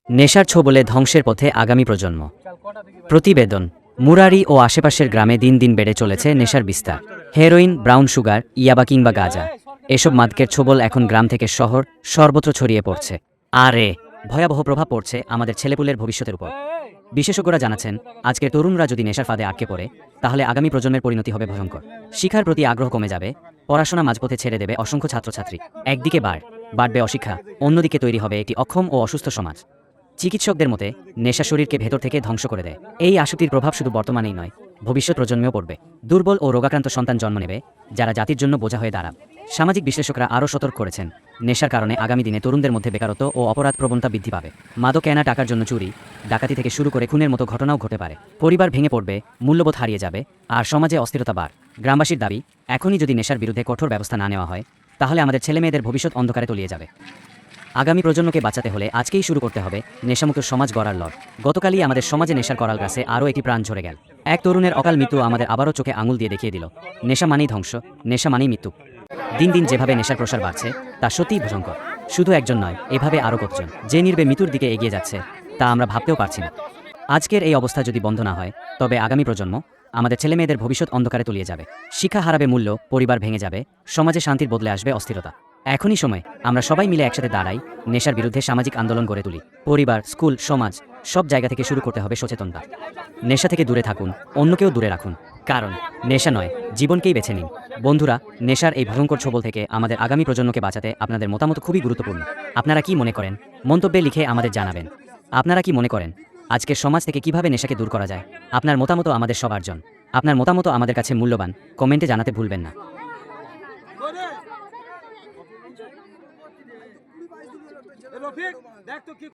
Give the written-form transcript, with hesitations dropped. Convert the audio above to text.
নেশার ছোবলে ধ্বংসের পথে আগামী প্রজন্ম। প্রতিবেদন। মুরারি ও আশেপাশের গ্রামে দিন দিন বেড়ে চলেছে নেশার বিস্তার। হেরোইন, ব্রাউন সুগার, ইয়াবা কিংবা গাঁজা, এসব মাদকের ছোবল এখন গ্রাম থেকে শহর সর্বত্র ছড়িয়ে পড়ছে। আরে ভয়াবহ প্রভাব পড়ছে আমাদের ছেলেপুলের ভবিষ্যতের উপর। বিশেষজ্ঞরা জানাচ্ছেন, আজকের তরুণরা যদি নেশার ফাঁদে আটকে পড়ে, তাহলে আগামী প্রজন্মের পরিণতি হবে ভয়ঙ্কর। শিক্ষার প্রতি আগ্রহ কমে যাবে, পড়াশোনা মাঝপথে ছেড়ে দেবে অসংখ্য ছাত্রছাত্রী। একদিকে বাড়বে অশিক্ষা, অন্যদিকে তৈরি হবে একটি অক্ষম ও অসুস্থ সমাজ। চিকিৎসকদের মতে, নেশা শরীরকে ভেতর থেকে ধ্বংস করে দেয়। এই আসক্তির প্রভাব শুধু বর্তমানেই নয়, ভবিষ্যৎ প্রজন্মেও পড়বে। দুর্বল ও রোগাক্রান্ত সন্তান জন্ম নেবে, যারা জাতির জন্য বোঝা হয়ে দাঁড়াবে। সামাজিক বিশ্লেষকরা আরও সতর্ক করেছেন, নেশার কারণে আগামী দিনে তরুণদের মধ্যে বেকারত্ব ও অপরাধ প্রবণতা বৃদ্ধি পাবে। মাদক কেনা, টাকার জন্য চুরি, ডাকাতি থেকে শুরু করে খুনের মতো ঘটনাও ঘটে পারে। পরিবার ভেঙে পড়বে, মূল্যবোধ হারিয়ে যাবে, আর সমাজে অস্থিরতা বাড়। গ্রামবাসীর দাবি, এখনই যদি নেশার বিরুদ্ধে কঠোর ব্যবস্থা না নেওয়া হয়, তাহলে আমাদের ছেলেমেয়েদের ভবিষ্যৎ অন্ধকারে তলিয়ে যাবে। আগামী প্রজন্মকে বাঁচাতে হলে আজকেই শুরু করতে হবে নেশামুক্ত সমাজ গড়ার লড়াই। গতকালই আমাদের সমাজে নেশার করাল গাছে আরও একটি প্রাণ ঝরে গেল। এক তরুণের অকাল মৃত্যু আমাদের আবারও চোখে আঙুল দিয়ে দেখিয়ে দিল, নেশা মানেই ধ্বংস, নেশা মানেই মৃত্যু। দিন দিন যেভাবে নেশার প্রসার বাড়ছে, তা সত্যিই ভয়ঙ্কর। শুধু একজন নয়, এভাবে আরও কতজন যে নির্বে মৃত্যুর দিকে এগিয়ে যাচ্ছে, তা আমরা ভাবতেও পারছি না। আজকের এই অবস্থা যদি বন্ধ না হয়, তবে আগামী প্রজন্ম, আমাদের ছেলেমেয়েদের ভবিষ্যৎ অন্ধকারে তলিয়ে যাবে। শিক্ষা হারাবে মূল্য, পরিবার ভেঙে যাবে, সমাজে শান্তির বদলে আসবে অস্থিরতা। এখনই সময় আমরা সবাই মিলে একসাথে দাঁড়াই, নেশার বিরুদ্ধে সামাজিক আন্দোলন গড়ে তুলি। পরিবার, স্কুল, সমাজ, সব জায়গা থেকে শুরু করতে হবে সচেতনতা। নেশা থেকে দূরে থাকুন, অন্যকেও দূরে রাখুন। কারণ নেশা নয়, জীবনকেই বেছে নিন। বন্ধুরা, নেশার এই ভয়ঙ্কর ছোবল থেকে আমাদের আগামী প্রজন্মকে বাঁচাতে আপনাদের মতামত খুবই গুরুত্বপূর্ণ। আপনারা কি মনে করেন? মন্তব্যে লিখে আমাদের জানাবেন। আপনারা কি মনে করেন আজকের সমাজ থেকে কিভাবে নেশাকে দূর করা যায়? আপনার মতামত আমাদের সবার জন্য। আপনার মতামত আমাদের কাছে মূল্যবান, কমেন্টে জানাতে ভুলবেন না।